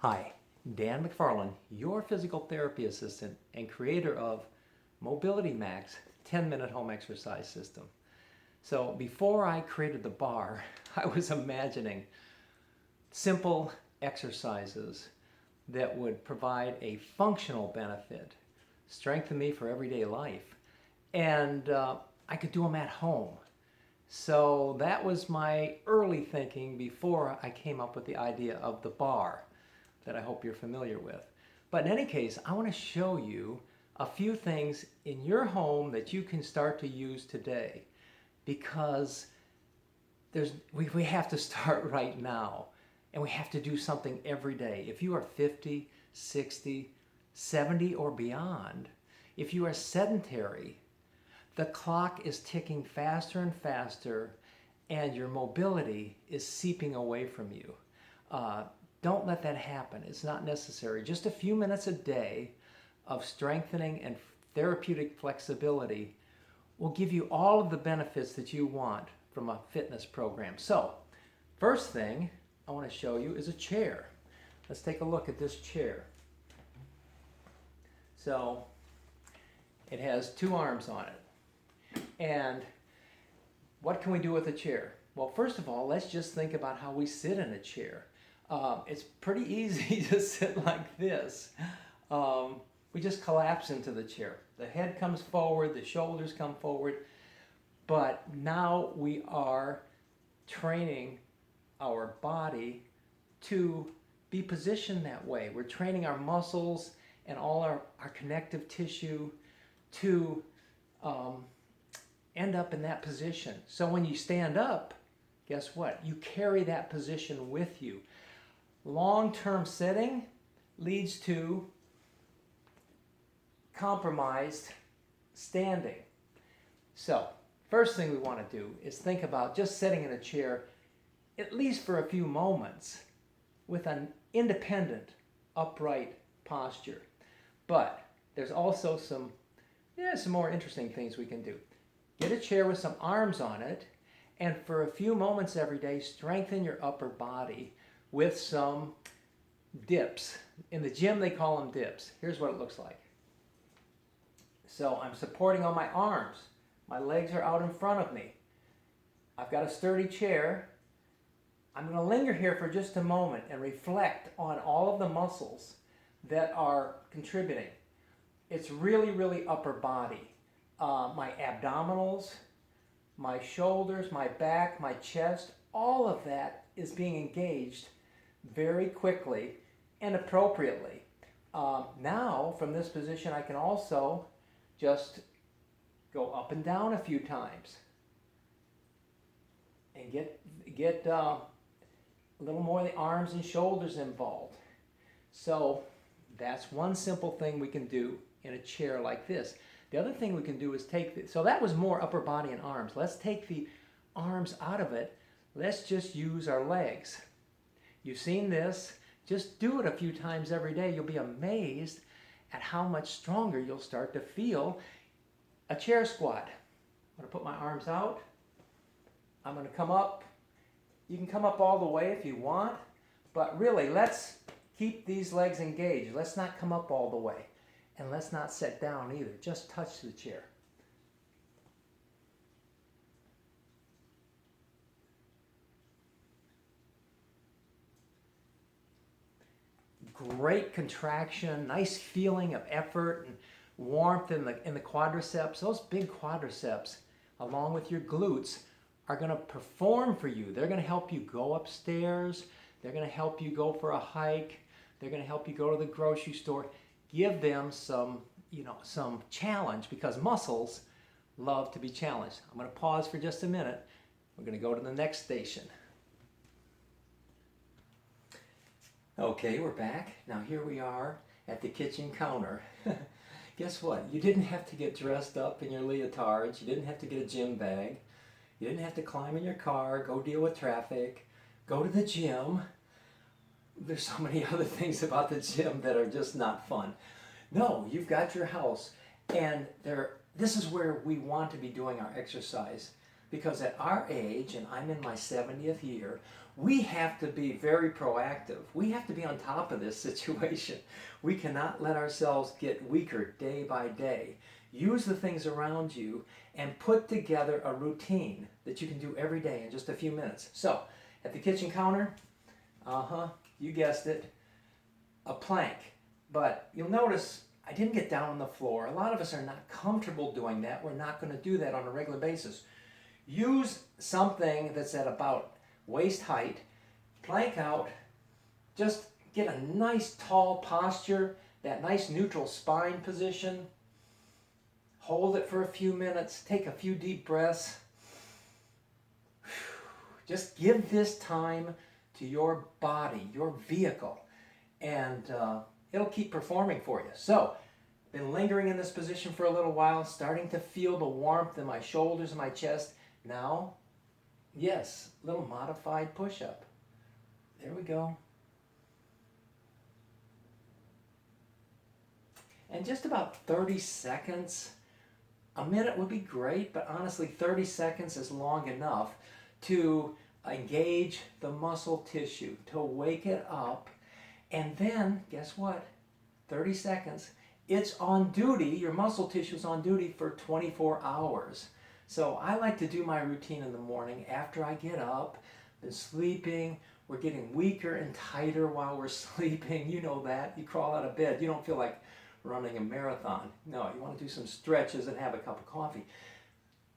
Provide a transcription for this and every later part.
Hi, Dan McFarland, your physical therapy assistant and creator of Mobility Max 10-minute home exercise system. So before I created the bar, I was imagining simple exercises that would provide a functional benefit, strengthen me for everyday life, and I could do them at home. So that was my early thinking before I came up with the idea of the bar that I hope you're familiar with. But in any case, I want to show you a few things in your home that you can start to use today, because we have to start right now, and we have to do something every day. If you are 50, 60, 70 or beyond, if you are sedentary, the clock is ticking faster and faster, and your mobility is seeping away from you. Don't let that happen. It's not necessary. Just a few minutes a day of strengthening and therapeutic flexibility will give you all of the benefits that you want from a fitness program. So, first thing I want to show you is a chair. Let's take a look at this chair. So, it has two arms on it. And what can we do with a chair? Well, first of all, let's just think about how we sit in a chair. It's pretty easy to sit like this. We just collapse into the chair. The head comes forward, the shoulders come forward, but now we are training our body to be positioned that way. We're training our muscles and all our connective tissue to end up in that position. So when you stand up, guess what? You carry that position with you. Long-term sitting leads to compromised standing. So, first thing we want to do is think about just sitting in a chair, at least for a few moments, with an independent, upright posture. But there's also some more interesting things we can do. Get a chair with some arms on it, and for a few moments every day, strengthen your upper body with some dips. In the gym, they call them dips. Here's what it looks like. So I'm supporting on my arms. My legs are out in front of me. I've got a sturdy chair. I'm going to linger here for just a moment and reflect on all of the muscles that are contributing. It's really, really upper body. My abdominals, my shoulders, my back, my chest, all of that is being engaged very quickly and appropriately. Now, from this position, I can also just go up and down a few times and get a little more of the arms and shoulders involved. So that's one simple thing we can do in a chair like this. The other thing we can do is so that was more upper body and arms. Let's take the arms out of it. Let's just use our legs. You've seen this. Just do it a few times every day. You'll be amazed at how much stronger you'll start to feel. A chair squat. I'm going to put my arms out. I'm going to come up. You can come up all the way if you want, but really, let's keep these legs engaged. Let's not come up all the way, and let's not sit down either. Just touch the chair. Great contraction, nice feeling of effort and warmth in the quadriceps. Those big quadriceps, along with your glutes, are going to perform for you. They're going to help you go upstairs. They're going to help you go for a hike. They're going to help you go to the grocery store. Give them some challenge, because muscles love to be challenged. I'm going to pause for just a minute. We're going to go to the next station. Okay, we're back. Now here we are at the kitchen counter. Guess what? You didn't have to get dressed up in your leotards. You didn't have to get a gym bag. You didn't have to climb in your car, go deal with traffic, go to the gym. There's so many other things about the gym that are just not fun. No, you've got your house, and this is where we want to be doing our exercise. because at our age, and I'm in my 70th year, we have to be very proactive. We have to be on top of this situation. We cannot let ourselves get weaker day by day. Use the things around you and put together a routine that you can do every day in just a few minutes. So, at the kitchen counter, you guessed it, a plank. But you'll notice I didn't get down on the floor. A lot of us are not comfortable doing that. We're not going to do that on a regular basis. Use something that's at about waist height, plank out, just get a nice tall posture, that nice neutral spine position. Hold it for a few minutes, take a few deep breaths. Just give this time to your body, your vehicle, and it'll keep performing for you. So, been lingering in this position for a little while, starting to feel the warmth in my shoulders and my chest. Now, yes, little modified push-up. There we go. And just about 30 seconds. A minute would be great, but honestly, 30 seconds is long enough to engage the muscle tissue, to wake it up. And then, guess what? 30 seconds. It's on duty, your muscle tissue is on duty for 24 hours. So I like to do my routine in the morning after I get up, been sleeping. We're getting weaker and tighter while we're sleeping. You know that. You crawl out of bed. You don't feel like running a marathon. No, you want to do some stretches and have a cup of coffee.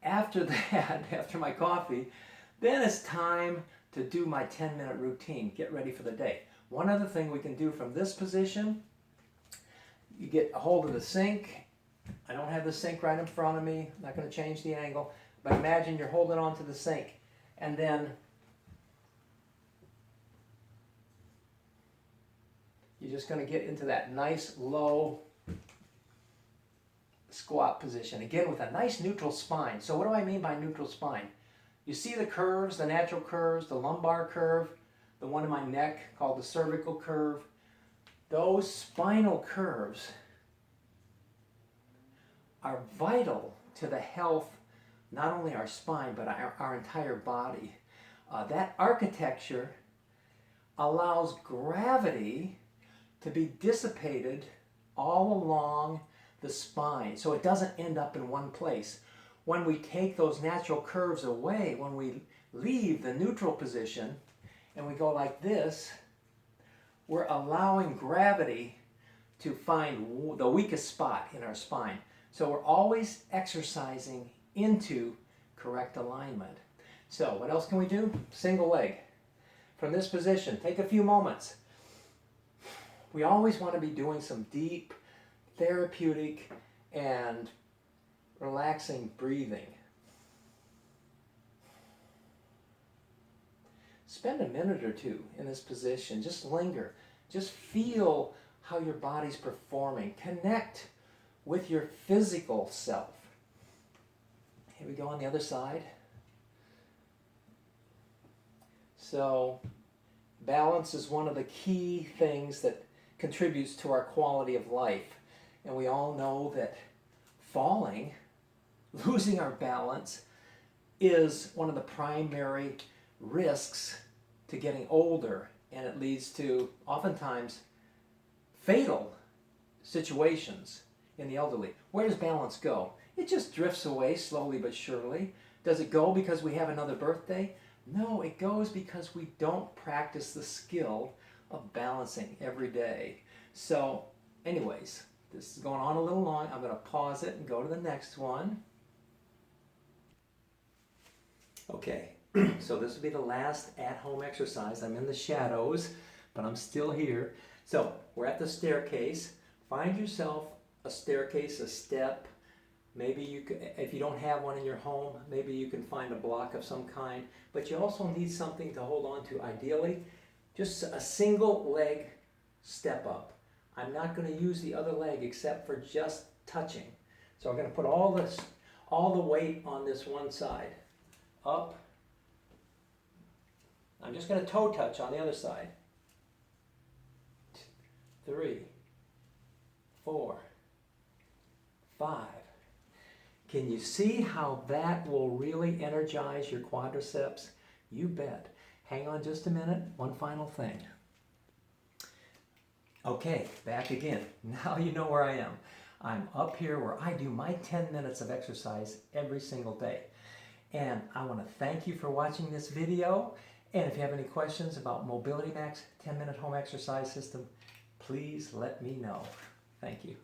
After that, after my coffee, then it's time to do my 10-minute routine. Get ready for the day. One other thing we can do from this position, you get a hold of the sink. I don't have the sink right in front of me. I'm not going to change the angle. But imagine you're holding on to the sink. And then you're just going to get into that nice low squat position. Again, with a nice neutral spine. So what do I mean by neutral spine? You see the curves, the natural curves, the lumbar curve, the one in my neck called the cervical curve. Those spinal curves are vital to the health, not only our spine, but our entire body. That architecture allows gravity to be dissipated all along the spine, so it doesn't end up in one place. When we take those natural curves away, when we leave the neutral position and we go like this, we're allowing gravity to find the weakest spot in our spine. So we're always exercising into correct alignment. So what else can we do? Single leg. From this position, take a few moments. We always want to be doing some deep, therapeutic, and relaxing breathing. Spend a minute or two in this position. Just linger. Just feel how your body's performing. Connect with your physical self. Here we go on the other side. So, balance is one of the key things that contributes to our quality of life. And we all know that falling, losing our balance, is one of the primary risks to getting older, and it leads to oftentimes fatal situations in the elderly. Where does balance go? It just drifts away slowly but surely. Does it go because we have another birthday? No, it goes because we don't practice the skill of balancing every day. So, anyways, this is going on a little long. I'm going to pause it and go to the next one. Okay, so this will be the last at-home exercise. I'm in the shadows, but I'm still here. So, we're at the staircase. Find yourself a staircase, a step. Maybe you could, if you don't have one in your home, maybe you can find a block of some kind. But you also need something to hold on to. Ideally, just a single leg step up. I'm not going to use the other leg except for just touching. So I'm going to put all the weight on this one side. Up. I'm just going to toe touch on the other side. 3, 4, 5. Can you see how that will really energize your quadriceps? You bet. Hang on just a minute. One final thing. Okay, back again. Now you know where I am. I'm up here where I do my 10 minutes of exercise every single day. And I want to thank you for watching this video. And if you have any questions about Mobility Max 10-minute home exercise system, please let me know. Thank you.